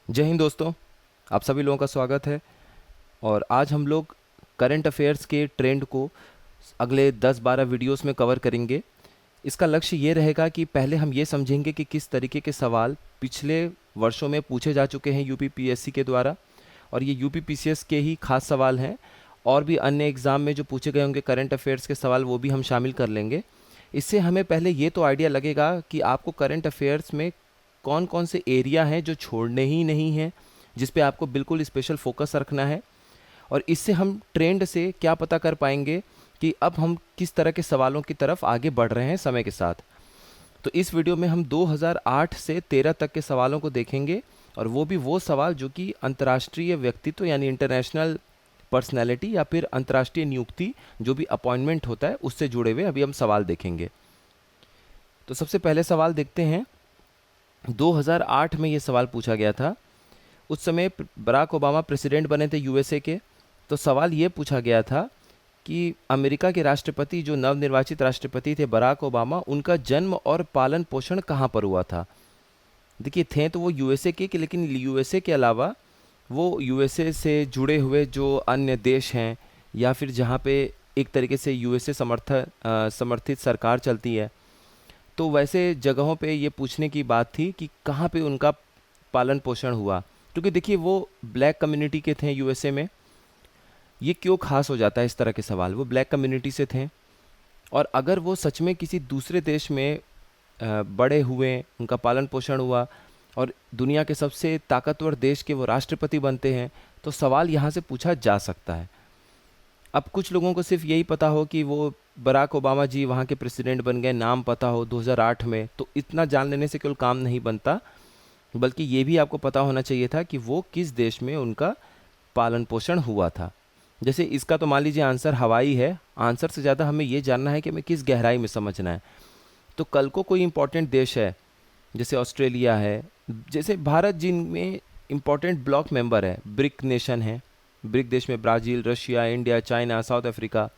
जय हिंद दोस्तों, आप सभी लोगों का स्वागत है। और आज हम लोग करंट अफेयर्स के ट्रेंड को अगले 10-12 वीडियोस में कवर करेंगे। इसका लक्ष्य ये रहेगा कि पहले हम ये समझेंगे कि किस तरीके के सवाल पिछले वर्षों में पूछे जा चुके हैं यूपी पीएससी के द्वारा, और ये यूपी पीसीएस के ही खास सवाल हैं। और भी अन्य एग्ज़ाम में जो पूछे गए होंगे करंट अफेयर्स के सवाल, वो भी हम शामिल कर लेंगे। इससे हमें पहले ये तो आइडिया लगेगा कि आपको करंट अफेयर्स में कौन कौन से एरिया हैं जो छोड़ने ही नहीं हैं, जिस पे आपको बिल्कुल स्पेशल फोकस रखना है। और इससे हम ट्रेंड से क्या पता कर पाएंगे कि अब हम किस तरह के सवालों की तरफ आगे बढ़ रहे हैं समय के साथ। तो इस वीडियो में हम 2008 से 13 तक के सवालों को देखेंगे, और वो भी वो सवाल जो कि अंतर्राष्ट्रीय व्यक्तित्व यानी इंटरनेशनल पर्सनैलिटी या फिर अंतर्राष्ट्रीय नियुक्ति जो भी अपॉइंटमेंट होता है उससे जुड़े हुए अभी हम सवाल देखेंगे। तो सबसे पहले सवाल देखते हैं। 2008 में ये सवाल पूछा गया था। उस समय बराक ओबामा प्रेसिडेंट बने थे यूएसए के। तो सवाल ये पूछा गया था कि अमेरिका के राष्ट्रपति जो नवनिर्वाचित राष्ट्रपति थे बराक ओबामा, उनका जन्म और पालन पोषण कहाँ पर हुआ था। देखिए, थे तो वो यूएसए के, लेकिन यूएसए के अलावा वो यूएसए से जुड़े हुए जो अन्य देश हैं या फिर जहाँ पे एक तरीके से यूएसए समर्थित सरकार चलती है, तो वैसे जगहों पे ये पूछने की बात थी कि कहाँ पे उनका पालन पोषण हुआ। क्योंकि देखिए, वो ब्लैक कम्युनिटी के थे यूएसए में। ये क्यों खास हो जाता है इस तरह के सवाल, वो ब्लैक कम्युनिटी से थे, और अगर वो सच में किसी दूसरे देश में बड़े हुए, उनका पालन पोषण हुआ और दुनिया के सबसे ताकतवर देश के वो राष्ट्रपति बनते हैं, तो सवाल यहाँ से पूछा जा सकता है। अब कुछ लोगों को सिर्फ यही पता हो कि वो बराक ओबामा जी वहाँ के प्रेसिडेंट बन गए, नाम पता हो 2008 में, तो इतना जान लेने से केवल काम नहीं बनता, बल्कि ये भी आपको पता होना चाहिए था कि वो किस देश में उनका पालन पोषण हुआ था। जैसे इसका तो मान लीजिए आंसर हवाई है, आंसर से ज़्यादा हमें ये जानना है कि हमें किस गहराई में समझना है। तो कल को कोई इंपॉर्टेंट देश है, जैसे ऑस्ट्रेलिया है, जैसे भारत जिनमें इंपॉर्टेंट ब्लॉक मेंबर है, ब्रिक नेशन है, ब्रिक देश में Brazil, Russia, India, China, south Africa.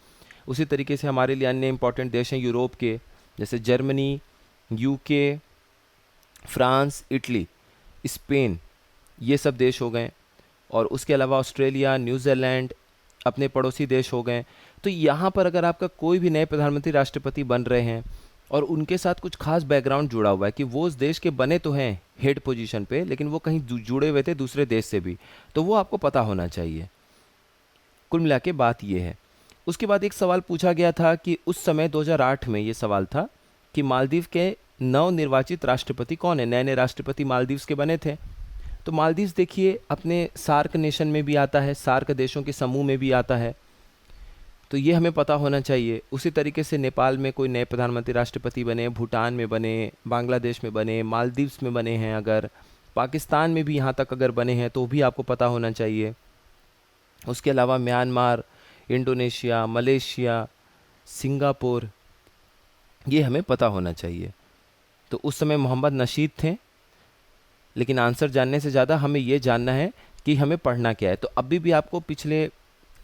उसी तरीके से हमारे लिए अन्य इंपॉर्टेंट देश हैं यूरोप के, जैसे Germany, UK, France, Italy, Spain, ये सब देश हो गए। और उसके अलावा ऑस्ट्रेलिया, न्यूजीलैंड अपने पड़ोसी देश हो गए। तो यहाँ पर अगर आपका कोई भी नए प्रधानमंत्री राष्ट्रपति बन रहे हैं और उनके साथ कुछ खास बैकग्राउंड जुड़ा हुआ है कि वो उस देश के बने तो हैं हेड पोजीशन पे, लेकिन वो कहीं जुड़े हुए थे दूसरे देश से भी, तो वो आपको पता होना चाहिए। कुल मिला के बात ये है। उसके बाद एक सवाल पूछा गया था कि उस समय 2008 में ये सवाल था कि मालदीव के नवनिर्वाचित राष्ट्रपति कौन है। नए नए राष्ट्रपति मालदीव्स के बने थे। तो मालदीव्स देखिए अपने सार्क नेशन में भी आता है, सार्क देशों के समूह में भी आता है, तो ये हमें पता होना चाहिए। उसी तरीके से नेपाल में कोई नए प्रधानमंत्री राष्ट्रपति बने, भूटान में बने, बांग्लादेश में बने, मालदीव्स में बने हैं, अगर पाकिस्तान में भी यहाँ तक अगर बने हैं तो भी आपको पता होना चाहिए। उसके अलावा म्यांमार, इंडोनेशिया, मलेशिया, सिंगापुर, ये हमें पता होना चाहिए। तो उस समय मोहम्मद नशीद थे, लेकिन आंसर जानने से ज़्यादा हमें ये जानना है कि हमें पढ़ना क्या है। तो अभी भी आपको पिछले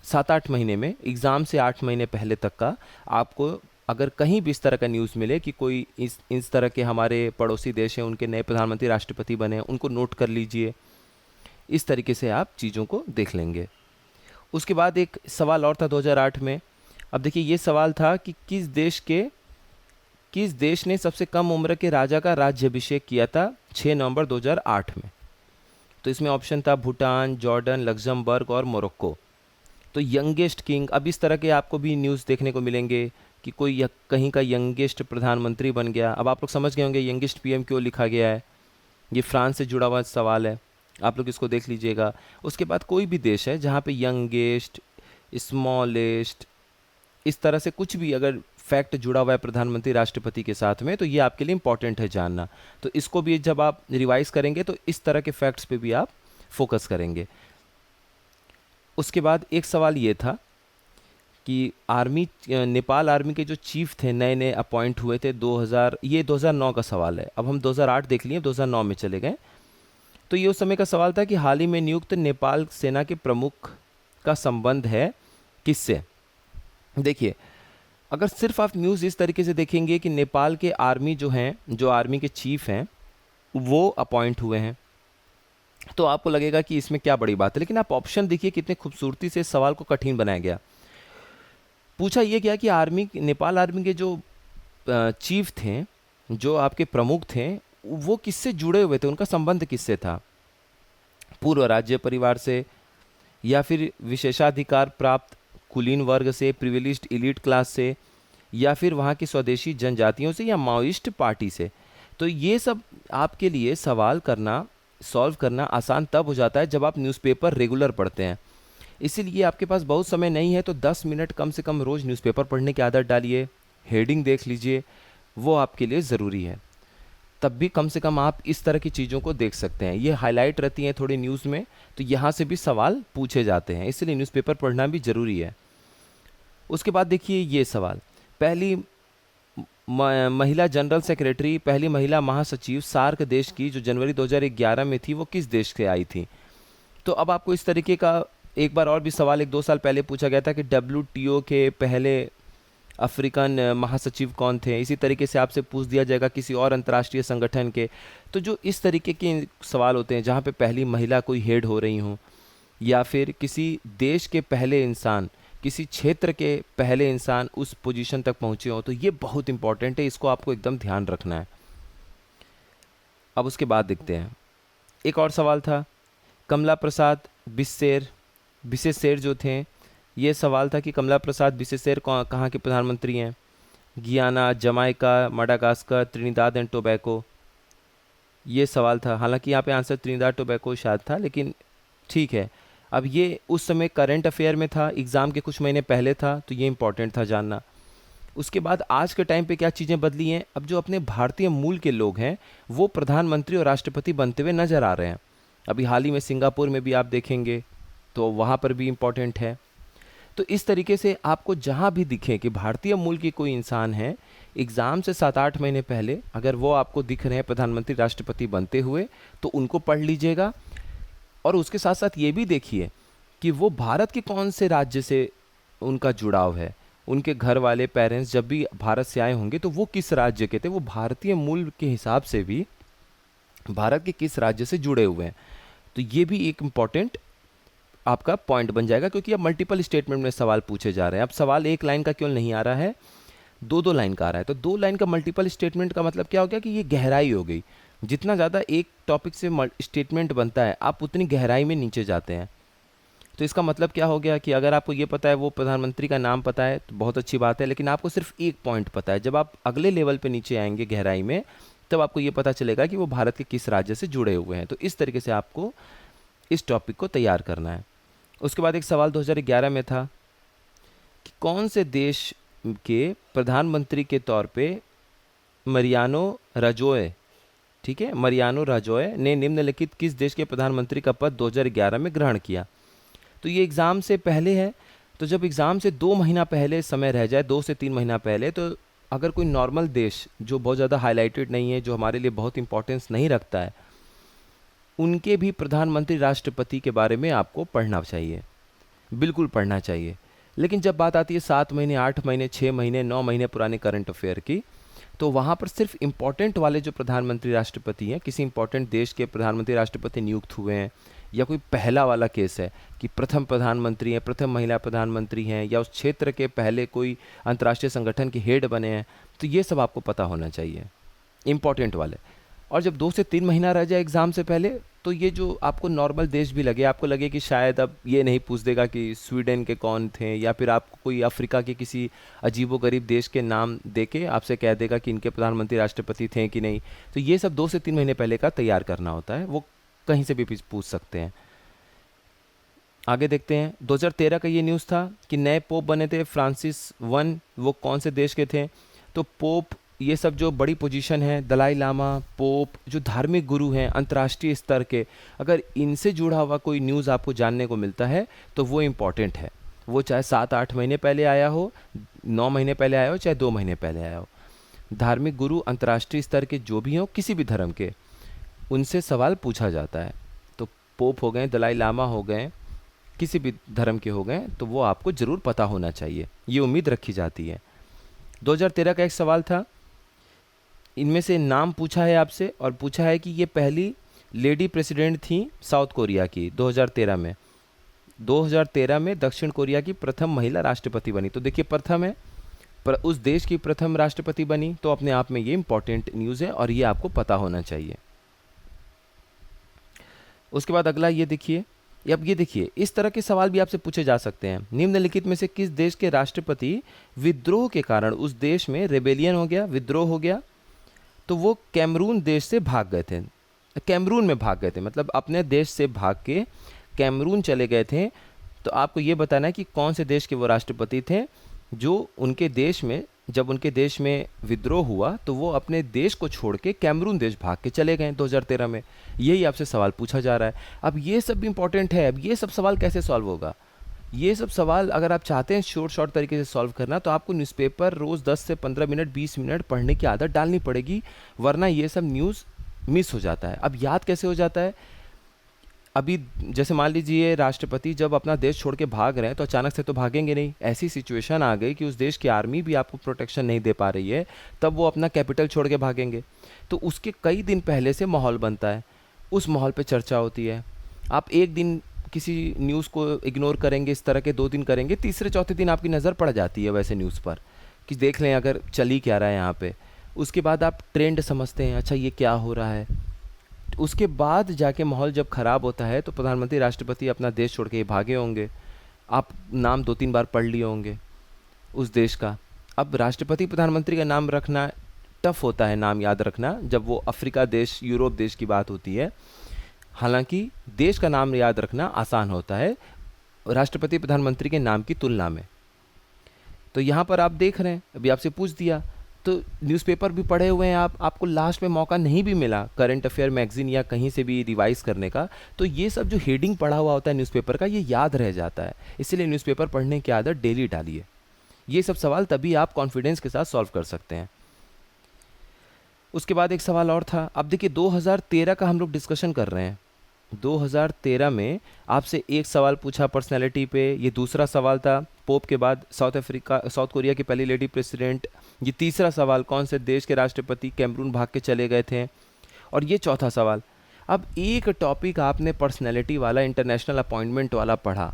7-8 महीने में, एग्ज़ाम से 8 महीने पहले तक का, आपको अगर कहीं भी इस तरह का न्यूज़ मिले कि कोई इस तरह के हमारे पड़ोसी देश हैं, उनके नए प्रधानमंत्री राष्ट्रपति बने हैं, उनको नोट कर लीजिए। इस तरीके से आप चीज़ों को देख लेंगे। उसके बाद एक सवाल और था 2008 में। अब देखिए, ये सवाल था कि किस देश ने सबसे कम उम्र के राजा का राज्याभिषेक किया था 6 नवंबर 2008 में। तो इसमें ऑप्शन था भूटान, जॉर्डन, लग्जमबर्ग और मोरक्को। तो यंगेस्ट किंग, अब इस तरह के आपको भी न्यूज़ देखने को मिलेंगे कि कोई कहीं का यंगेस्ट प्रधानमंत्री बन गया। अब आप लोग समझ गए होंगे यंगेस्ट पीएम क्यों लिखा गया है। ये फ्रांस से जुड़ा हुआ सवाल है, आप लोग इसको देख लीजिएगा। उसके बाद कोई भी देश है जहाँ पे यंगेस्ट, स्मॉलेस्ट, इस तरह से कुछ भी अगर फैक्ट जुड़ा हुआ है प्रधानमंत्री राष्ट्रपति के साथ में, तो ये आपके लिए इंपॉर्टेंट है जानना। तो इसको भी जब आप रिवाइज करेंगे तो इस तरह के फैक्ट्स पे भी आप फोकस करेंगे। उसके बाद एक सवाल ये था कि नेपाल आर्मी के जो चीफ थे, नए नए अपॉइंट हुए थे 2009 का सवाल है। अब हम 2008 देख लिए, 2009 में चले गए। तो ये उस समय का सवाल था कि हाल ही में नियुक्त नेपाल सेना के प्रमुख का संबंध है किससे। देखिए, अगर सिर्फ आप न्यूज़ इस तरीके से देखेंगे कि नेपाल के आर्मी जो हैं, जो आर्मी के चीफ हैं, वो अपॉइंट हुए हैं, तो आपको लगेगा कि इसमें क्या बड़ी बात है, लेकिन आप ऑप्शन देखिए कितने खूबसूरती से इस सवाल को कठिन बनाया गया। पूछा ये गया कि आर्मी, नेपाल आर्मी के जो चीफ थे, जो आपके प्रमुख थे, वो किससे जुड़े हुए थे, उनका संबंध किससे था? पूर्व राज्य परिवार से, या फिर विशेषाधिकार प्राप्त कुलीन वर्ग से, प्रिविलेज्ड एलीट क्लास से, या फिर वहाँ की स्वदेशी जनजातियों से, या माओइस्ट पार्टी से? तो ये सब आपके लिए सवाल करना, सॉल्व करना आसान तब हो जाता है जब आप न्यूज़पेपर रेगुलर पढ़ते हैं। इसीलिए आपके पास बहुत समय नहीं है तो 10 मिनट कम से कम रोज़ न्यूज़पेपर पढ़ने की आदत डालिए, हेडिंग देख लीजिए, वो आपके लिए ज़रूरी है। तब भी कम से कम आप इस तरह की चीज़ों को देख सकते हैं। ये हाईलाइट रहती हैं थोड़ी न्यूज़ में, तो यहाँ से भी सवाल पूछे जाते हैं, इसलिए न्यूज़पेपर पढ़ना भी ज़रूरी है। उसके बाद देखिए ये सवाल, पहली महिला जनरल सेक्रेटरी, पहली महिला महासचिव सार्क देश की जो जनवरी 2011 में थी, वो किस देश से आई थी? तो अब आपको इस तरीके का एक बार और भी सवाल 1-2 साल पहले पूछा गया था कि WTO के पहले अफ्रीकन महासचिव कौन थे। इसी तरीके से आपसे पूछ दिया जाएगा किसी और अंतर्राष्ट्रीय संगठन के। तो जो इस तरीके के सवाल होते हैं जहाँ पे पहली महिला कोई हेड हो रही हो, या फिर किसी देश के पहले इंसान, किसी क्षेत्र के पहले इंसान उस पोजीशन तक पहुँचे हो, तो ये बहुत इंपॉर्टेंट है, इसको आपको एकदम ध्यान रखना है। अब उसके बाद देखते हैं, एक और सवाल था, कमला प्रसाद बिसेसेर जो थे, ये सवाल था कि कमला प्रसाद बिसेसेर कहाँ के प्रधानमंत्री हैं? गियाना, Jamaica, Madagascar, Trinidad and tobacco, ये सवाल था। हालांकि यहाँ पे आंसर त्रिनिदाद टोबैको शायद था, लेकिन ठीक है। अब ये उस समय करंट अफेयर में था, एग्ज़ाम के कुछ महीने पहले था, तो ये इंपॉर्टेंट था जानना। उसके बाद आज के टाइम पे क्या चीज़ें बदली हैं, अब जो अपने भारतीय मूल के लोग हैं वो प्रधानमंत्री और राष्ट्रपति बनते हुए नज़र आ रहे हैं। अभी हाल ही में सिंगापुर में भी आप देखेंगे, तो वहाँ पर भी इम्पोर्टेंट है। तो इस तरीके से आपको जहाँ भी दिखे कि भारतीय मूल की कोई इंसान है, एग्ज़ाम से 7-8 महीने पहले अगर वो आपको दिख रहे हैं प्रधानमंत्री राष्ट्रपति बनते हुए, तो उनको पढ़ लीजिएगा। और उसके साथ साथ ये भी देखिए कि वो भारत के कौन से राज्य से उनका जुड़ाव है, उनके घर वाले पेरेंट्स जब भी भारत से आए होंगे तो वो किस राज्य के थे, वो भारतीय मूल के हिसाब से भी भारत के किस राज्य से जुड़े हुए हैं। तो ये भी एक इम्पॉर्टेंट आपका पॉइंट बन जाएगा, क्योंकि अब मल्टीपल स्टेटमेंट में सवाल पूछे जा रहे हैं। अब सवाल एक लाइन का क्यों नहीं आ रहा है, 2-2 लाइन का आ रहा है। तो 2 लाइन का मल्टीपल स्टेटमेंट का मतलब क्या हो गया कि ये गहराई हो गई। जितना ज़्यादा एक टॉपिक से स्टेटमेंट बनता है, आप उतनी गहराई में नीचे जाते हैं। तो इसका मतलब क्या हो गया कि अगर आपको ये पता है, वो प्रधानमंत्री का नाम पता है, तो बहुत अच्छी बात है, लेकिन आपको सिर्फ एक पॉइंट पता है। जब आप अगले लेवल पे नीचे आएंगे गहराई में, तब आपको ये पता चलेगा कि वो भारत के किस राज्य से जुड़े हुए हैं। तो इस तरीके से आपको इस टॉपिक को तैयार करना है। उसके बाद एक सवाल 2011 में था कि कौन से देश के प्रधानमंत्री के तौर पे मरियानो राजोय, ठीक है, मरियानो राजोय ने निम्नलिखित किस देश के प्रधानमंत्री का पद 2011 में ग्रहण किया? तो ये एग्ज़ाम से पहले है, तो जब एग्ज़ाम से 2 महीना पहले समय रह जाए, 2 से 3 महीना पहले, तो अगर कोई नॉर्मल देश जो बहुत ज़्यादा हाईलाइटेड नहीं है, जो हमारे लिए बहुत इंपॉर्टेंस नहीं रखता है, उनके भी प्रधानमंत्री राष्ट्रपति के बारे में आपको पढ़ना चाहिए, बिल्कुल पढ़ना चाहिए। लेकिन जब बात आती है 7 महीने, 8 महीने, 6 महीने, 9 महीने पुराने करंट अफेयर की, तो वहाँ पर सिर्फ इम्पॉर्टेंट वाले जो प्रधानमंत्री राष्ट्रपति हैं, किसी इम्पॉर्टेंट देश के प्रधानमंत्री राष्ट्रपति नियुक्त हुए हैं, या कोई पहला वाला केस है कि प्रथम प्रधानमंत्री हैं, प्रथम महिला प्रधानमंत्री हैं, या उस क्षेत्र के पहले कोई अंतर्राष्ट्रीय संगठन के हेड बने हैं, तो ये सब आपको पता होना चाहिए, इम्पॉर्टेंट वाले। और जब 2 से 3 महीना रह जाए एग्ज़ाम से पहले, तो ये जो आपको नॉर्मल देश भी लगे, आपको लगे कि शायद अब ये नहीं पूछ देगा कि स्वीडन के कौन थे, या फिर आपको कोई अफ्रीका के किसी अजीबोगरीब देश के नाम दे के आपसे कह देगा कि इनके प्रधानमंत्री राष्ट्रपति थे कि नहीं, तो ये सब 2 से 3 महीने पहले का तैयार करना होता है, वो कहीं से भी पूछ सकते हैं। आगे देखते हैं, 2013 का ये न्यूज़ था कि नए पोप बने थे फ्रांसिस 1, वो कौन से देश के थे? तो पोप, ये सब जो बड़ी पोजीशन है, दलाई लामा, पोप, जो धार्मिक गुरु हैं अंतर्राष्ट्रीय स्तर के, अगर इनसे जुड़ा हुआ कोई न्यूज़ आपको जानने को मिलता है तो वो इम्पॉर्टेंट है। वो चाहे 7-8 महीने पहले आया हो, 9 महीने पहले आया हो, चाहे 2 महीने पहले आया हो, धार्मिक गुरु अंतर्राष्ट्रीय स्तर के जो भी हों, किसी भी धर्म के, उनसे सवाल पूछा जाता है। तो पोप हो गए, दलाई लामा हो गए, किसी भी धर्म के हो गए, तो वो आपको ज़रूर पता होना चाहिए, ये उम्मीद रखी जाती है। 2013 का एक सवाल था, इनमें से नाम पूछा है आपसे, और पूछा है कि ये पहली लेडी प्रेसिडेंट थी साउथ कोरिया की 2013 में। 2013 में दक्षिण कोरिया की प्रथम महिला राष्ट्रपति बनी। तो देखिए प्रथम है, पर उस देश की प्रथम राष्ट्रपति बनी, तो अपने आप में ये इंपॉर्टेंट न्यूज़ है और ये आपको पता होना चाहिए। उसके बाद अगला ये देखिए, अब ये देखिए इस तरह के सवाल भी आपसे पूछे जा सकते हैं। निम्नलिखित में से किस देश के राष्ट्रपति विद्रोह के कारण उस देश में रेबेलियन हो गया, विद्रोह हो गया? तो वो कैमरून देश से भाग गए थे। कैमरून में भाग गए थे, मतलब अपने देश से भाग के कैमरून चले गए थे। तो आपको ये बताना है कि कौन से देश के वो राष्ट्रपति थे जो उनके देश में, जब उनके देश में विद्रोह हुआ तो वो अपने देश को छोड़ के कैमरून देश भाग के चले गए 2013 में। यही आपसे सवाल पूछा जा रहा है। अब ये सब भी इंपॉर्टेंट है। अब ये सब सवाल कैसे सॉल्व होगा? ये सब सवाल अगर आप चाहते हैं शॉर्ट तरीके से सॉल्व करना, तो आपको न्यूज़पेपर रोज़ 10 से 15 मिनट 20 मिनट पढ़ने की आदत डालनी पड़ेगी, वरना ये सब न्यूज़ मिस हो जाता है। अब याद कैसे हो जाता है? अभी जैसे मान लीजिए राष्ट्रपति जब अपना देश छोड़ के भाग रहे हैं तो अचानक से तो भागेंगे नहीं। ऐसी सिचुएशन आ गई कि उस देश की आर्मी भी आपको प्रोटेक्शन नहीं दे पा रही है, तब वो अपना कैपिटल छोड़ के भागेंगे। तो उसके कई दिन पहले से माहौल बनता है, उस माहौल पे चर्चा होती है। आप एक दिन किसी न्यूज़ को इग्नोर करेंगे, इस तरह के 2 दिन करेंगे, तीसरे चौथे दिन आपकी नज़र पड़ जाती है वैसे न्यूज़ पर कि देख लें अगर चली क्या रहा है यहाँ पे। उसके बाद आप ट्रेंड समझते हैं, अच्छा ये क्या हो रहा है। उसके बाद जाके माहौल जब ख़राब होता है तो प्रधानमंत्री राष्ट्रपति अपना देश छोड़ के भागे होंगे। आप नाम 2-3 बार पढ़ लिए होंगे उस देश का। अब राष्ट्रपति प्रधानमंत्री का नाम रखना टफ होता है, नाम याद रखना, जब वो अफ्रीका देश, यूरोप देश की बात होती है। हालांकि देश का नाम याद रखना आसान होता है राष्ट्रपति प्रधानमंत्री के नाम की तुलना में। तो यहाँ पर आप देख रहे हैं, अभी आपसे पूछ दिया तो न्यूज़पेपर भी पढ़े हुए हैं आप, आपको लास्ट में मौका नहीं भी मिला करंट अफेयर मैगजीन या कहीं से भी रिवाइज करने का, तो ये सब जो हेडिंग पढ़ा हुआ होता है न्यूज़पेपर का, ये याद रह जाता है। इसलिए न्यूज़पेपर पढ़ने की आदत डेली डालिए। ये सब सवाल तभी आप कॉन्फिडेंस के साथ सॉल्व कर सकते हैं। उसके बाद एक सवाल और था। अब देखिए 2013 का हम लोग डिस्कशन कर रहे हैं। 2013 में आपसे एक सवाल पूछा पर्सनैलिटी पे, ये दूसरा सवाल था पोप के बाद साउथ कोरिया की पहली लेडी प्रेसिडेंट। ये तीसरा सवाल कौन से देश के राष्ट्रपति कैमरून भाग के चले गए थे, और ये चौथा सवाल। अब एक टॉपिक आपने पर्सनैलिटी वाला, इंटरनेशनल अपॉइंटमेंट वाला पढ़ा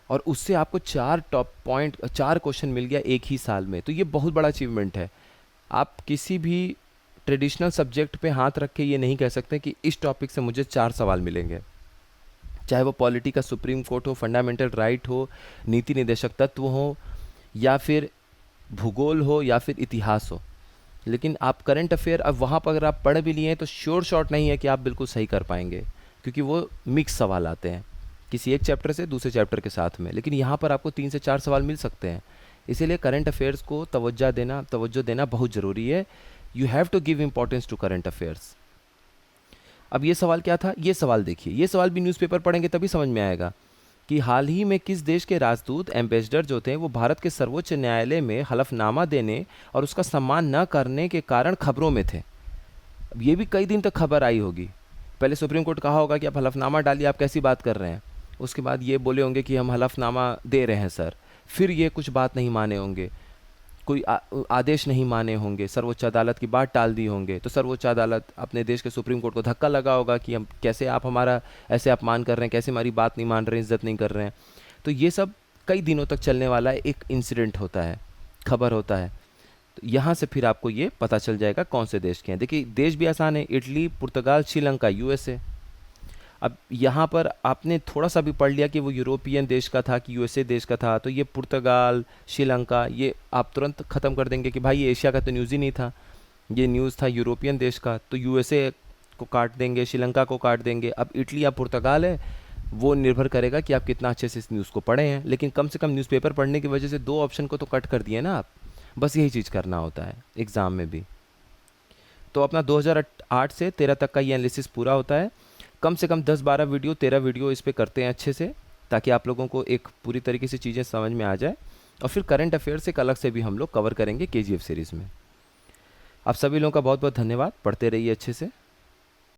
और उससे आपको 4 क्वेश्चन मिल गया एक ही साल में, तो ये बहुत बड़ा अचीवमेंट है। आप किसी भी ट्रेडिशनल सब्जेक्ट पे हाथ रख के ये नहीं कह सकते कि इस टॉपिक से मुझे 4 सवाल मिलेंगे, चाहे वो पॉलिटी का सुप्रीम कोर्ट हो, फंडामेंटल राइट हो, नीति निदेशक तत्व हो, या फिर भूगोल हो, या फिर इतिहास हो। लेकिन आप करंट अफेयर अब वहाँ पर अगर आप पढ़ भी लिए हैं तो शॉर्ट नहीं है कि आप बिल्कुल सही कर पाएंगे, क्योंकि वो मिक्स सवाल आते हैं किसी एक चैप्टर से दूसरे चैप्टर के साथ में। लेकिन यहाँ पर आपको 3 से 4 सवाल मिल सकते हैं। इसीलिए करंट अफेयर्स को तवज्जो देना बहुत ज़रूरी है। You have to give importance to current affairs. अब ये सवाल क्या था? ये सवाल देखिए, ये सवाल भी न्यूज़पेपर पढ़ेंगे तभी समझ में आएगा कि हाल ही में किस देश के राजदूत, एम्बेसडर जो थे, वो भारत के सर्वोच्च न्यायालय में हलफनामा देने और उसका सम्मान न करने के कारण खबरों में थे। अब ये भी कई दिन तक खबर आई होगी। पहले सुप्रीम कोर्ट कहा होगा कि आप हलफनामा डालिए, आप कैसी बात कर रहे हैं। उसके बाद ये बोले होंगे कि हम हलफनामा दे रहे हैं सर, फिर ये कुछ बात नहीं माने होंगे, कोई आदेश नहीं माने होंगे, सर्वोच्च अदालत की बात टाल दी होंगे। तो सर्वोच्च अदालत अपने देश के सुप्रीम कोर्ट को धक्का लगा होगा कि हम कैसे, आप हमारा ऐसे अपमान कर रहे हैं, कैसे हमारी बात नहीं मान रहे हैं, इज्जत नहीं कर रहे हैं। तो ये सब कई दिनों तक चलने वाला एक इंसिडेंट होता है, खबर होता है। तो यहाँ से फिर आपको ये पता चल जाएगा कौन से देश के हैं। देखिए देश भी आसान है, इटली, पुर्तगाल, श्रीलंका, यूएसए। अब यहाँ पर आपने थोड़ा सा भी पढ़ लिया कि वो यूरोपियन देश का था कि यूएसए देश का था, तो ये पुर्तगाल, श्रीलंका, ये आप तुरंत ख़त्म कर देंगे कि भाई ये एशिया का तो न्यूज़ ही नहीं था, ये न्यूज़ था यूरोपियन देश का, तो यूएसए को काट देंगे, श्रीलंका को काट देंगे। अब इटली या पुर्तगाल है, वो निर्भर करेगा कि आप कितना अच्छे से इस न्यूज़ को पढ़े हैं। लेकिन कम से कम न्यूज़पेपर पढ़ने की वजह से 2 ऑप्शन को तो कट कर दिए ना आप। बस यही चीज़ करना होता है एग्ज़ाम में भी। तो अपना 2008 से 13 तक का ये एनालिसिस पूरा होता है। कम से कम 10-12 वीडियो, 13 वीडियो इस पे करते हैं अच्छे से, ताकि आप लोगों को एक पूरी तरीके से चीज़ें समझ में आ जाए। और फिर करंट अफेयर्स एक अलग से भी हम लोग कवर करेंगे KGF सीरीज़ में। आप सभी लोगों का बहुत बहुत धन्यवाद। पढ़ते रहिए अच्छे से।